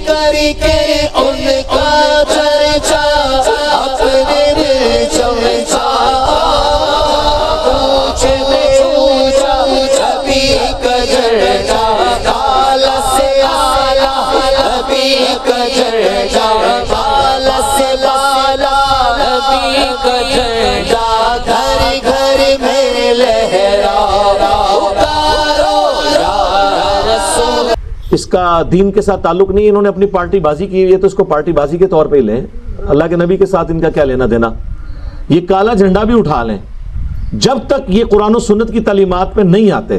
کر کے ان کا چرچا اپنے دل چمچا اونچ میں اونچا نبی کا جھنڈا بالا سے آلہ نبی کا جھنڈا بالا سے بالا نبی کا جھنڈا گھر گھر میں لہرا پکارو یا رسول۔ اس کا دین کے ساتھ تعلق نہیں، انہوں نے اپنی پارٹی بازی کی ہوئی ہے تو اس کو پارٹی بازی کے طور پہ ہی لیں، اللہ کے نبی کے ساتھ ان کا کیا لینا دینا۔ یہ کالا جھنڈا بھی اٹھا لیں، جب تک یہ قرآن و سنت کی تعلیمات پہ نہیں آتے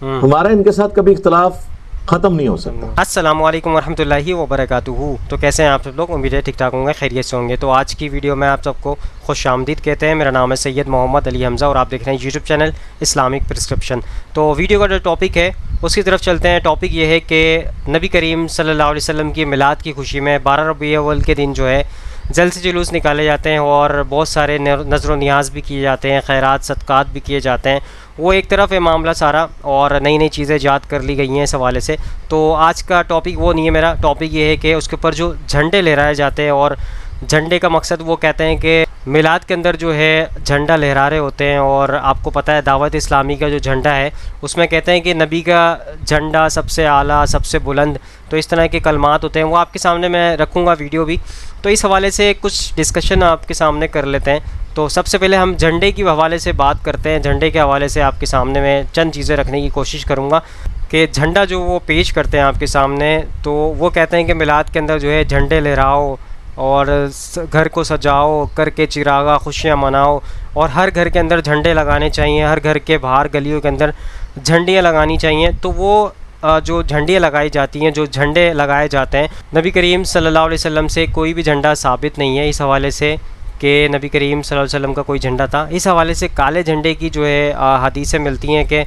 ہمارا ان کے ساتھ کبھی اختلاف ختم نہیں ہو سکتا۔ السلام علیکم ورحمۃ اللہ وبرکاتہ۔ تو کیسے ہیں آپ سب لوگ؟ امید ہے ٹھیک ٹھاک ہوں گے، خیریت سے ہوں گے۔ تو آج کی ویڈیو میں آپ سب کو خوش آمدید کہتے ہیں۔ میرا نام ہے سید محمد علی حمزہ اور آپ دیکھ رہے ہیں یوٹیوب چینل اسلامک پرسکرپشن۔ تو ویڈیو کا جو ٹاپک ہے اس کی طرف چلتے ہیں۔ ٹاپک یہ ہے کہ نبی کریم صلی اللہ علیہ وسلم کی میلاد کی خوشی میں 12 ربیع الاول کے دن جو ہے جلد سے جلوس نکالے جاتے ہیں اور بہت سارے نذر و نیاز بھی کیے جاتے ہیں، خیرات صدقات بھی کیے جاتے ہیں۔ وہ ایک طرف ہے معاملہ سارا، اور نئی نئی چیزیں ایجاد کر لی گئی ہیں اس حوالے سے۔ تو آج کا ٹاپک وہ نہیں ہے، میرا ٹاپک یہ ہے کہ اس کے اوپر جو جھنڈے لہرائے جاتے ہیں، اور جھنڈے کا مقصد وہ کہتے ہیں کہ میلاد کے اندر جو ہے جھنڈا لہرا رہے ہوتے ہیں، اور آپ کو پتہ ہے دعوت اسلامی کا جو جھنڈا ہے اس میں کہتے ہیں کہ نبی کا جھنڈا سب سے اعلیٰ، سب سے بلند، تو اس طرح کے کلمات ہوتے ہیں۔ وہ آپ کے سامنے میں رکھوں گا ویڈیو بھی، تو اس حوالے سے کچھ ڈسکشن آپ کے سامنے کر لیتے ہیں۔ تو سب سے پہلے ہم جھنڈے کے حوالے سے بات کرتے ہیں۔ جھنڈے کے حوالے سے آپ کے سامنے میں چند چیزیں رکھنے کی کوشش کروں گا کہ جھنڈا جو وہ پیش کرتے ہیں آپ کے سامنے، تو وہ کہتے ہیں کہ میلاد کے اندر جو ہے جھنڈے لہراؤ اور گھر کو سجاؤ کر کے چراغا، خوشیاں مناؤ، اور ہر گھر کے اندر جھنڈے لگانے چاہیے، ہر گھر کے باہر گلیوں کے اندر جھنڈیاں لگانی چاہیے۔ تو وہ جو جھنڈیاں لگائی جاتی ہیں، جو جھنڈے لگائے جاتے ہیں، نبی کریم صلی اللہ علیہ وسلم سے کوئی بھی جھنڈا ثابت نہیں ہے اس حوالے سے کہ نبی کریم صلی اللہ علیہ وسلم کا کوئی جھنڈا تھا۔ اس حوالے سے کالے جھنڈے کی جو ہے حدیثیں ملتی ہیں کہ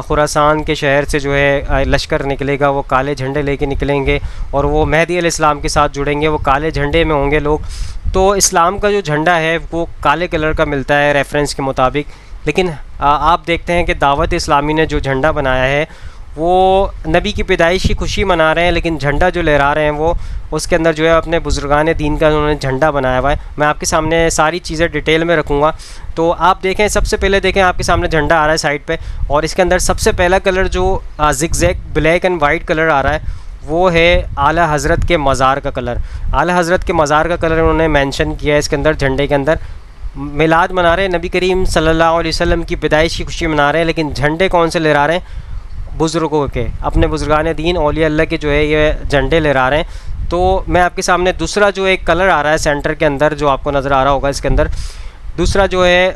خراسان کے شہر سے جو ہے لشکر نکلے گا، وہ کالے جھنڈے لے کے نکلیں گے اور وہ مہدی علیہ السلام کے ساتھ جڑیں گے، وہ کالے جھنڈے میں ہوں گے لوگ۔ تو اسلام کا جو جھنڈا ہے وہ کالے کلر کا ملتا ہے ریفرنس کے مطابق، لیکن آپ دیکھتے ہیں کہ دعوت اسلامی نے جو جھنڈا بنایا ہے وہ نبی کی پیدائش کی خوشی منا رہے ہیں، لیکن جھنڈا جو لہرا رہے ہیں وہ اس کے اندر جو ہے اپنے بزرگان دین کا انہوں نے جھنڈا بنایا ہوا ہے۔ میں آپ کے سامنے ساری چیزیں ڈیٹیل میں رکھوں گا۔ تو آپ دیکھیں، سب سے پہلے دیکھیں آپ کے سامنے جھنڈا آ رہا ہے سائڈ پہ، اور اس کے اندر سب سے پہلا کلر جو zig zag black and white colour آ رہا ہے وہ ہے اعلیٰ حضرت کے مزار کا کلر۔ اعلیٰ حضرت کے مزار کا کلر انہوں نے مینشن کیا ہے اس کے اندر جھنڈے کے اندر۔ میلاد منا رہے ہیں، نبی کریم صلی اللہ علیہ وسلم کی پیدائش کی خوشی منا رہے ہیں، لیکن جھنڈے کون سے لہرا رہے ہیں؟ بزرگوں کے، اپنے بزرگان دین اولیاء اللہ کے جو ہے یہ جھنڈے لہرا رہے ہیں۔ تو میں آپ کے سامنے دوسرا جو ایک کلر آ رہا ہے سینٹر کے اندر، جو آپ کو نظر آ رہا ہوگا اس کے اندر، دوسرا جو ہے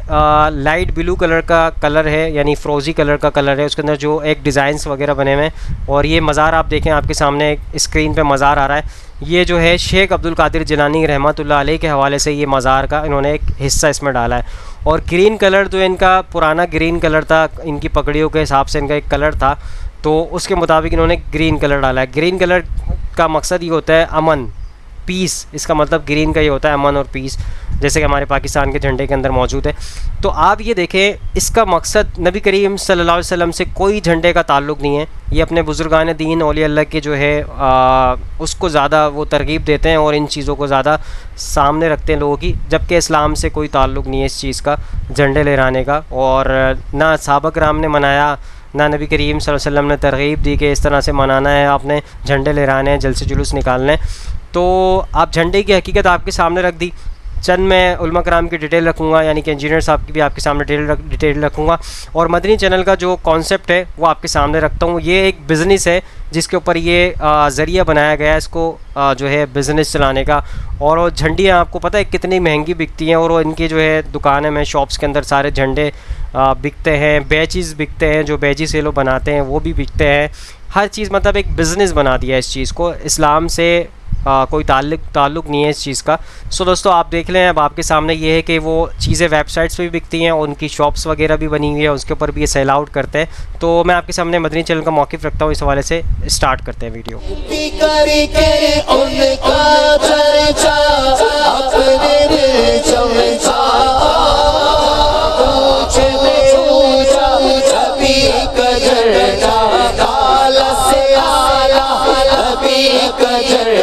لائٹ بلو کلر کا کلر ہے، یعنی فروزی کلر کا کلر ہے۔ اس کے اندر جو ایک ڈیزائنس وغیرہ بنے ہوئے ہیں، اور یہ مزار آپ دیکھیں آپ کے سامنے ایک اسکرین پہ مزار آ رہا ہے، یہ جو ہے شیخ عبد القادر جیلانی رحمۃ اللہ علیہ کے حوالے سے یہ مزار کا انہوں نے ایک حصہ اس میں ڈالا ہے۔ اور گرین کلر جو ان کا پرانا گرین کلر تھا، ان کی پگڑیوں کے حساب سے ان کا ایک کلر تھا، تو اس کے مطابق انہوں نے گرین کلر ڈالا ہے۔ گرین کلر کا مقصد یہ ہوتا ہے امن، پیس، اس کا مطلب گرین کا یہ ہوتا ہے امن اور پیس، جیسے کہ ہمارے پاکستان کے جھنڈے کے اندر موجود ہے۔ تو آپ یہ دیکھیں، اس کا مقصد نبی کریم صلی اللہ علیہ وسلم سے کوئی جھنڈے کا تعلق نہیں ہے، یہ اپنے بزرگان دین اولیاء اللہ کے جو ہے اس کو زیادہ وہ ترغیب دیتے ہیں اور ان چیزوں کو زیادہ سامنے رکھتے ہیں لوگوں کی، جبکہ اسلام سے کوئی تعلق نہیں ہے اس چیز کا، جھنڈے لہرانے کا۔ اور نہ صحابہ کرام نے منایا، نہ نبی کریم صلی اللہ علیہ وسلم نے ترغیب دی کہ اس طرح سے منانا ہے، آپ نے جھنڈے لہرانے ہیں، جلسے جلوس نکالنے ہیں۔ تو آپ جھنڈے کی حقیقت آپ کے سامنے رکھ دی۔ چند میں علماء کرام کی ڈیٹیل رکھوں گا، یعنی کہ انجینئر صاحب کی بھی آپ کے سامنے ڈیٹیل رکھوں گا، اور مدنی چینل کا جو کانسیپٹ ہے وہ آپ کے سامنے رکھتا ہوں۔ یہ ایک بزنس ہے جس کے اوپر یہ ذریعہ بنایا گیا ہے اس کو جو ہے بزنس چلانے کا۔ اور وہ جھنڈیاں آپ کو پتہ ہے کتنی مہنگی بکتی ہیں، اور وہ ان کی جو ہے دکانیں میں شاپس کے اندر سارے جھنڈے بکتے ہیں، بیچز بکتے ہیں، جو بیجی سے لوگ بناتے ہیں وہ بھی بکتے ہیں، ہر چیز مطلب ایک بزنس بنا دیا ہے اس چیز کو، اسلام سے کوئی تعلق نہیں ہے اس چیز کا۔ سو دوستو آپ دیکھ لیں، اب آپ کے سامنے یہ ہے کہ وہ چیزیں ویب سائٹس پہ بھی بکتی ہیں، ان کی شاپس وغیرہ بھی بنی ہوئی ہے، اس کے اوپر بھی یہ سیل آؤٹ کرتے ہیں۔ تو میں آپ کے سامنے مدنی چینل کا موقف رکھتا ہوں، اس حوالے سے اسٹارٹ کرتے ہیں ویڈیو۔ کر کے ان کا چرچا اپنے دل چمچا اونچ میں اونچا نبی کا جھنڈا بالا سے آلہ نبی کا جھنڈا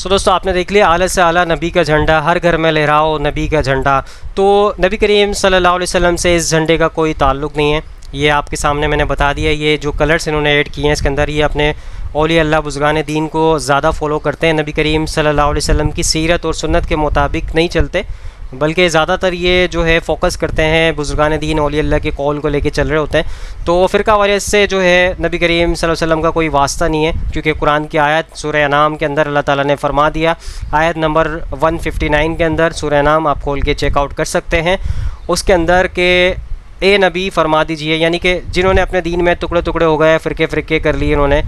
सो दोस्तों आपने देख लिया आला से आला नबी का झंडा, हर घर में लहराओ नबी का झंडा। तो नबी करीम सल्लल्लाहु अलैहि वसल्लम से इस झंडे का कोई ताल्लुक़ नहीं है, ये आपके सामने मैंने बता दिया। ये जो कलर्स इन्होंने ऐड किए हैं इसके अंदर, ये अपने औलिया अल्लाह बुज़ुर्गान दीन को ज़्यादा फॉलो करते हैं, नबी करीम सल्लल्लाहु अलैहि वसल्लम की सीरत और सुन्नत के मुताबिक नहीं चलते, बल्कि ज़्यादातर ये जो है फ़ोकस करते हैं बुज़ुर्गान दीन औलिया अल्लाह के कौल को लेके चल रहे होते हैं। तो फ़िरका वारियत से जो है नबी करीम सल्लल्लाहु अलैहि वसल्लम का कोई वास्ता नहीं है, क्योंकि कुरान की आयत सूरह अनाम के अंदर अल्लाह ताला ने फरमा दिया, आयत नंबर 159 के अंदर, सूरह अनाम आप खोल के चेकआउट कर सकते हैं, उसके अंदर के ए नबी फरमा दीजिए, यानी कि जिन्होंने अपने दीन में टुकड़े टुकड़े हो गए, फ़िरके कर लिए उन्होंने,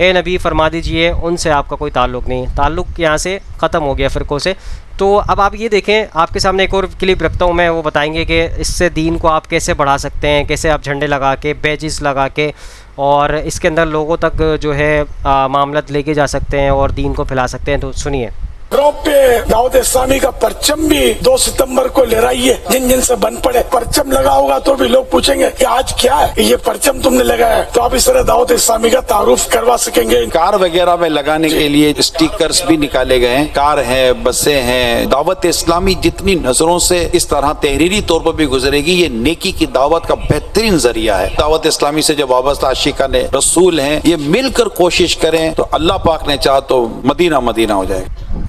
ए नबी फरमा दीजिए उनसे आपका कोई ताल्लुक़ नहीं है, ताल्लुक़ यहाँ से ख़त्म हो गया फ़िरक़ों से। तो अब आप ये देखें, आपके सामने एक और क्लिप रखता हूँ मैं, वो बताएंगे कि इससे दीन को आप कैसे बढ़ा सकते हैं, कैसे आप झंडे लगा के, बैजेस लगा के, और इसके अंदर लोगों तक जो है मामलत लेके जा सकते हैं और दीन को फैला सकते हैं। तो सुनिए। घरों पे दाऊद इस्लामी का परचम भी 2 सितंबर को लहराइए, जिन जिन से बन पड़े। परचम लगा होगा तो भी लोग पूछेंगे कि आज क्या है, ये परचम तुमने लगाया है, तो आप इस तरह दाऊद इस्लामी का तारुफ करवा सकेंगे। कार वगैरह में लगाने के लिए स्टिकर्स भी निकाले गए हैं, कार है, बसें हैं। दावत इस्लामी जितनी नजरों से इस तरह तहरीरी तौर पर भी गुजरेगी, ये नेकी की दावत का बेहतरीन जरिया है। दावत इस्लामी से जो वाबस्ता आशिकान रसूल हैं, ये मिलकर कोशिश करें तो अल्लाह पाक ने चाहा तो मदीना मदीना हो जाएगा।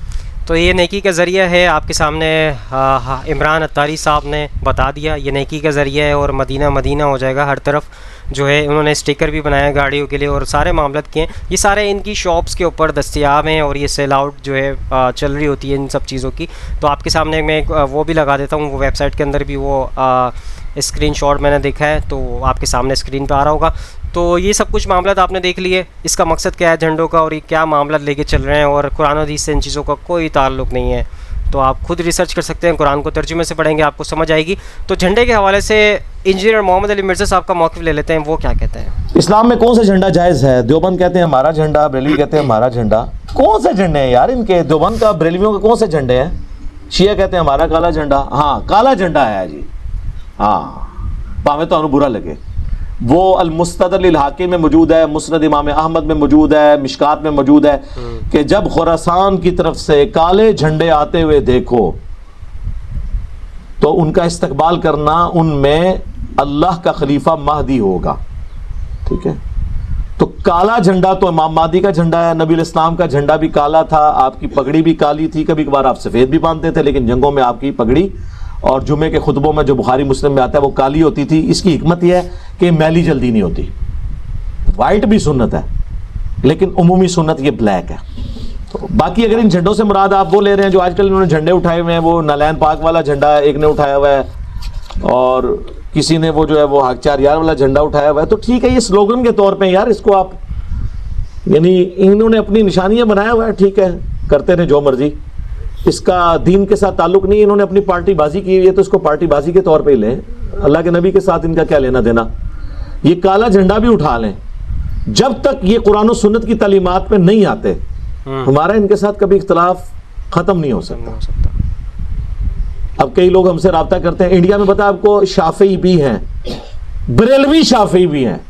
तो ये नेकी का ज़रिया है, आपके सामने इमरान अत्तारी साहब ने बता दिया, ये नेकी का ज़रिया है और मदीना मदीना हो जाएगा। हर तरफ जो है उन्होंने स्टिकर भी बनाया गाड़ियों के लिए और सारे मामलत किए हैं। ये सारे इनकी शॉप्स के ऊपर दस्तयाब हैं और ये सेल आउट जो है चल रही होती है इन सब चीज़ों की। तो आपके सामने मैं वो भी लगा देता हूँ, वो वेबसाइट के अंदर भी वो स्क्रीनशॉट मैंने देखा है, तो आपके सामने स्क्रीन पे आ रहा होगा। तो ये सब कुछ मामला आपने देख लिए, इसका मकसद क्या है झंडों का और ये क्या मामला लेके चल रहे हैं, और कुरान हदीस से इन चीज़ों का कोई ताल्लुक़ नहीं है। तो आप खुद रिसर्च कर सकते हैं, कुरान को तर्जुमे से पढ़ेंगे आपको समझ आएगी। तो झंडे के हवाले से इंजीनियर मोहम्मद अली मिर्ज़ा साहब का मौक़िफ़ ले लेते हैं, वो क्या कहते हैं। इस्लाम में कौन सा झंडा जायज़ है? देवबंद कहते हैं हमारा झंडा, बरेलवी कहते हैं हमारा झंडा। कौन से झंडे हैं यार इनके? देवबंद का, बरेलवियों के कौन से झंडे हैं? शिया कहते हैं हमारा काला झंडा। हाँ, काला झंडा है जी, हाँ, भावें तो बुरा लगे। वो अल-मुस्तदर लिल हाकिम में मौजूद है, मुस्नद इमाम अहमद में मौजूद है, मिशकात में मौजूद है कि जब खुरासान की तरफ से काले झंडे आते हुए देखो तो उनका इस्तकबाल करना, उनमें अल्लाह का खलीफा महदी होगा। ठीक है, तो काला झंडा तो इमाम महदी का झंडा है, नबी इस्लाम का झंडा भी काला था, आपकी पगड़ी भी काली थी, कभी कभार आप सफ़ेद भी बांधते थे, लेकिन जंगों में आपकी पगड़ी और जुमे के खुतबों में जो बुखारी मुस्लिम में आता है वो काली होती थी। इसकी हिकमत यह है कि मैली जल्दी नहीं होती। वाइट भी सुन्नत है, लेकिन उमूमी सुन्नत ये ब्लैक है। तो बाकी अगर इन झंडों से मुराद आप वो ले रहे हैं जो आजकल इन्होंने झंडे उठाए हुए हैं, वो नालैन पाक वाला झंडा एक ने उठाया हुआ है और किसी ने वो जो है वो हक चार यार वाला झंडा उठाया हुआ है, तो ठीक है, ये स्लोगन के तौर पे यार इसको आप, यानी इन्होंने अपनी निशानियां बनाया हुआ है, ठीक है, करते रहे जो मर्जी, इसका दीन के साथ ताल्लुक नहीं। इन्होंने अपनी पार्टी बाजी की हुई है तो इसको पार्टी बाजी के तौर पे ही लें, अल्लाह के नबी के साथ इनका क्या लेना देना। ये काला झंडा भी उठा लें, जब तक ये कुरान और सुन्नत की तालीमात में नहीं आते हमारा इनके साथ कभी इख्तलाफ खत्म नहीं हो सकता। अब कई लोग हमसे राब्ता करते हैं, इंडिया में पता है आपको, शाफी भी हैं, बरेलवी शाफी भी हैं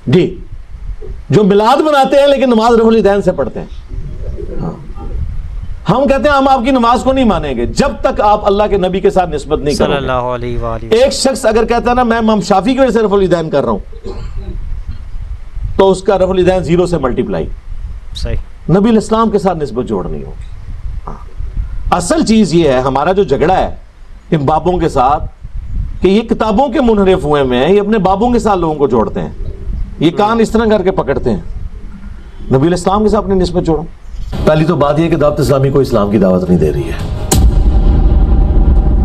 जी, जो मिलाद बनाते हैं लेकिन नमाज रफुल दैन से पढ़ते हैं। हम कहते हैं हम आपकी नमाज को नहीं मानेंगे जब तक आप अल्लाह के नबी के साथ निस्बत नहीं करोगे। सल्लल्लाहु अलैहि वसल्लम। एक शख्स अगर कहता है ना मैं इमाम शाफी की वजह से रफुल दैन कर रहा हूं, तो उसका रफुल दैन 0 से मल्टीप्लाई, सही, नबी इस्लाम के साथ निस्बत जोड़नी होगी। असल चीज ये है हमारा जो झगड़ा है इन बाबों के साथ कि ये किताबों के मुनहरिफ हुए में ये अपने बाबों के साथ लोगों को जोड़ते हैं, ये कान इस तरह करके पकड़ते हैं। नबी इस्लाम के साथ अपनी निस्बत जोड़ो। पहली तो बात यह कि दावत इस्लामी को इस्लाम की दावत नहीं दे रही है,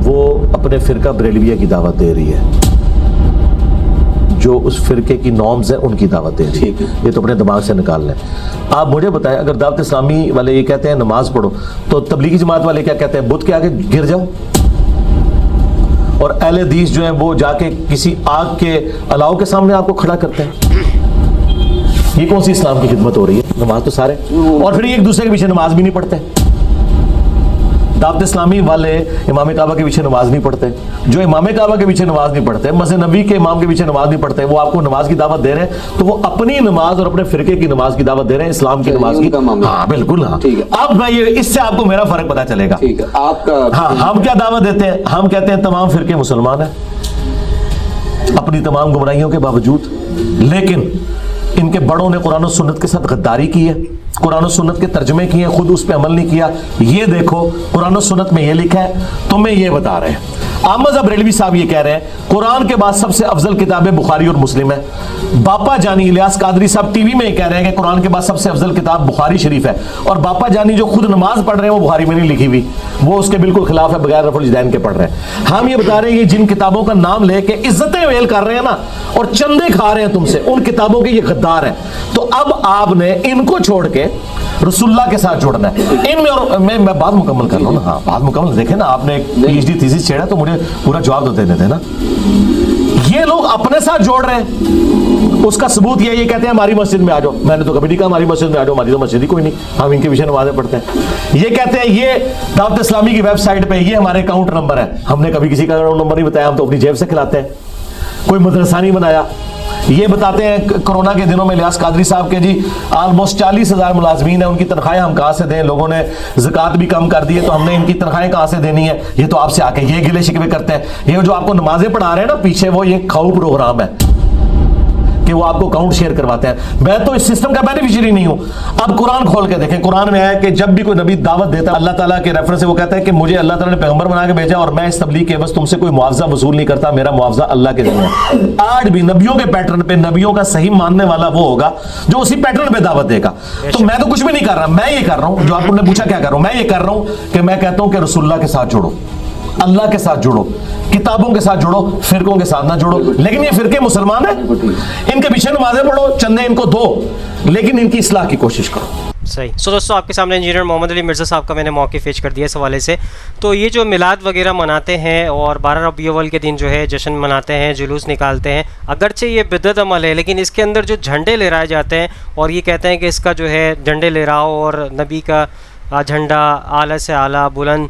वो अपने फिरका बरेलविया की दावत दे रही है, जो उस फिरके की नॉर्म्स है उनकी दावत दे रही है। ये तो अपने दिमाग से निकाल लें। आप मुझे बताएं, अगर दावत इस्लामी वाले ये कहते हैं नमाज पढ़ो, तो तबलीगी जमात वाले क्या कहते हैं, बुत के आगे गिर जाओ, और अहले हदीस जो है वो जाके किसी आग के अलाव के सामने आपको खड़ा करते हैं। ये कौन सी इस्लाम की खिदमत हो रही है? नमाज तो सारे, और फिर एक दूसरे के पीछे नमाज भी नहीं पढ़ते। दावत इस्लामी वाले इमाम काबा के पीछे नमाज नहीं पढ़ते, जो इमाम काबा के पीछे नमाज नहीं पढ़ते, मस्जिद नबी के इमाम के पीछे नमाज नहीं पढ़ते, वो आपको नमाज की दावत दे रहे हैं, तो वो अपनी नमाज और अपने फिरके की नमाज की दावत दे रहे हैं, इस्लाम की नमाज की। हाँ बिल्कुल, हाँ ठीक है। अब मैं ये इससे आपको मेरा फर्क पता चलेगा। ठीक है, आपका हाँ, हम क्या दावत देते हैं? हम कहते हैं तमाम फिरके मुसलमान हैं अपनी तमाम गुमराहियों के बावजूद, लेकिन इनके बड़ों ने कुरान और सुन्नत के साथ गद्दारी की है, कुरान और सुन्नत के तर्जमे किए, खुद उस पर अमल नहीं किया। ये देखो कुरान और सुन्नत में ये लिखा है, तुम्हें ये बता रहे हैं। अहमद बरेलवी साहब ये कह रहे हैं कुरान के बाद सबसे अफजल किताबें बुखारी और मुस्लिम है। बापा जानी इलियास कादरी साहब टीवी में ये कह रहे हैं कि कुरान के बाद सबसे अफजल किताब बुखारी शरीफ है, और बापा जानी जो खुद नमाज पढ़ रहे हैं वो बुखारी में नहीं लिखी हुई, वो उसके बिल्कुल खिलाफ है, बगैर रफुल यदैन के पढ़ रहे हैं। हम ये बता रहे हैं ये जिन किताबों का नाम लेके इज्जतें वेल कर रहे हैं ना और चंदे खा रहे हैं तुमसे, उन किताबों के ये गद्दार हैं। तो अब आपने इनको छोड़ के रसूलुल्लाह के साथ जोड़ना है इनमें। और मैं बात मुकम्मल कर रहा हूँ ना, हाँ बात मुकम्मल। देखे ना आपने एक पीएचडी थीसिस छेड़ा तो मुझे पूरा जवाब तो देने थे ना। ये लोग अपने साथ जोड़ रहे हैं, उसका सबूत ये कहते हैं हमारी मस्जिद में आ जाओ। मैंने तो कभी नहीं कहा हमारी मस्जिद में आ जाओ, हमारी तो मस्जिद ही कोई नहीं, हम इनके पीछे नमाज़ें पढ़ते हैं। ये कहते हैं ये दावत इस्लामी की वेबसाइट पे ये हमारे अकाउंट नंबर है, हमने कभी किसी का अकाउंट नंबर नहीं बताया, हम तो अपनी जेब से खिलाते हैं, कोई मदरसा नहीं बनाया। ये बताते हैं कोरोना के दिनों में इलियास कादरी साहब के जी ऑलमोस्ट 40,000 मुलाजमीन है, उनकी तनख्वाहें हम कहाँ से दें, लोगों ने ज़कात भी कम कर दी है तो हमने इनकी तनख्वाहें कहाँ से देनी है। ये तो आपसे आके ये गिले शिकवे करते हैं। ये जो आपको नमाजें पढ़ा रहे हैं ना पीछे, वो ये खाऊ प्रोग्राम है कि वो आपको अकाउंट शेयर करवाते हैं। मैं तो इस सिस्टम का बेनिफिशियरी नहीं हूं। अब कुरान खोल के देखें, कुरान में है कि जब भी कोई नबी दावत देता है अल्लाह ताला के रेफरेंस से वो कहता है कि मुझे अल्लाह ताला ने पैगंबर बना के भेजा और मैं इस तबलीग के बस तुमसे कोई मुआवजा वसूल नहीं करता, मेरा मुआवजा अल्लाह के जरिए है। आज भी नबियों के पैटर्न पे नबियों का सही मानने वाला वो होगा जो उसी पैटर्न पे दावत देगा। तो मैं तो कुछ भी नहीं कर रहा, मैं ये कर रहा हूं जो आपने पूछा क्या कर रहा हूं, मैं ये कर रहा हूं कि मैं कहता हूं कि रसूलुल्लाह के साथ जुड़ो, अल्लाह के साथ जुड़ो, किताबों के साथ जुड़ो, फिरकों के साथ ना जुड़ो। लेकिन ये फिरके मुसलमान हैं, इनके पीछे नमाजें पढ़ो, चंदे इनको दो, लेकिन इनकी इस्लाह की कोशिश करो। सही। सो दोस्तों आपके सामने इंजीनियर मोहम्मद अली मिर्ज़ा साहब का मैंने मौक़िफ़ पेश कर दिया इस हवाले से। तो ये जो मिलाद वगैरह मनाते हैं और 12 रबीउल अव्वल के दिन जो है जश्न मनाते हैं, जुलूस निकालते हैं, अगरचे ये बिदअत अमल है, लेकिन इसके अंदर जो झंडे लहराए जाते हैं और ये कहते हैं कि इसका जो है झंडे लहराओ और नबी का झंडा आला से आला बुलंद,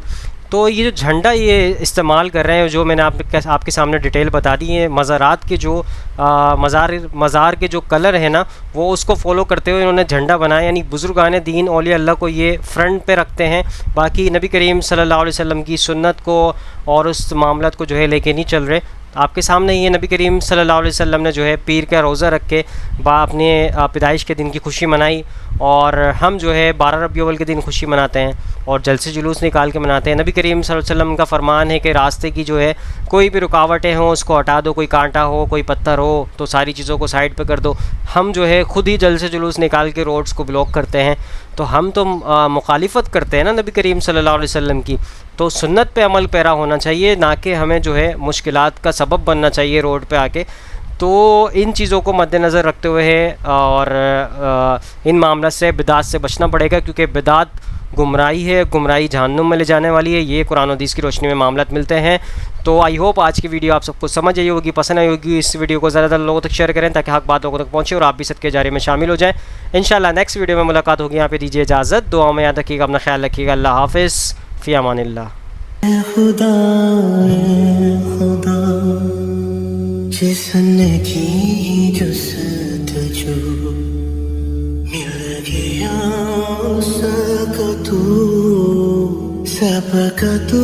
तो ये जो झंडा ये इस्तेमाल कर रहे हैं, जो मैंने आपके सामने डिटेल बता दी है, मज़ारात के जो मज़ार के जो कलर है ना वो उसको फॉलो करते हुए इन्होंने झंडा बनाया। यानी बुज़ुर्गान दीन औलिया अल्लाह को ये फ्रंट पे रखते हैं, बाकी नबी करीम सल्लल्लाहु अलैहि वसल्लम की सुन्नत को और उस मामलात को जो है लेके नहीं चल रहे। आपके सामने ये नबी करीम सल्लल्लाहु अलैहि वसल्लम ने जो है पीर का रोज़ा रख के अपने पैदाइश के दिन की खुशी मनाई, और हम जो है 12 रबीउल अव्वल के दिन खुशी मनाते हैं और जलसे जुलूस निकाल के मनाते हैं। नबी करीम सल्लल्लाहु अलैहि वसल्लम का फरमान है कि रास्ते की जो है कोई भी रुकावटें हों उसको हटा दो, कोई कांटा हो, कोई पत्थर हो तो सारी चीज़ों को साइड पे कर दो। हम जो है ख़ुद ही जलसे जुलूस निकाल के रोड्स को ब्लॉक करते हैं, तो हम तो मुखालिफत करते हैं ना नबी करीम सल्लल्लाहु अलैहि वसल्लम की। तो सुन्नत पे अमल पैरा होना चाहिए, ना कि हमें जो है मुश्किलात का सबब बनना चाहिए रोड पे आके। तो इन चीज़ों को मद्देनज़र रखते हुए है और इन मामला से बिदात से बचना पड़ेगा, क्योंकि बिदात गुमराही है, गुमराही जहन्नुम में ले जाने वाली है। ये कुरान और हदीस की रोशनी में मामलात मिलते हैं। तो आई होप आज की वीडियो आप सबको समझ आई होगी, पसंद आई होगी। इस वीडियो को ज़्यादा लोगों तक शेयर करें ताकि हक़ बात लोगों तक पहुँचे और आप भी सदके जारी में शामिल हो जाएँ। इंशाअल्लाह नेक्स्ट वीडियो में मुलाकात होगी। यहाँ पे दीजिए इजाज़त, दुआ में याद रखिएगा, अपना ख्याल रखिएगा। अल्लाह हाफ़िज़, फ़ी अमानिल्लाह। खुदा जिसने की जुस्तजू मिल गया उसका तू सबका तू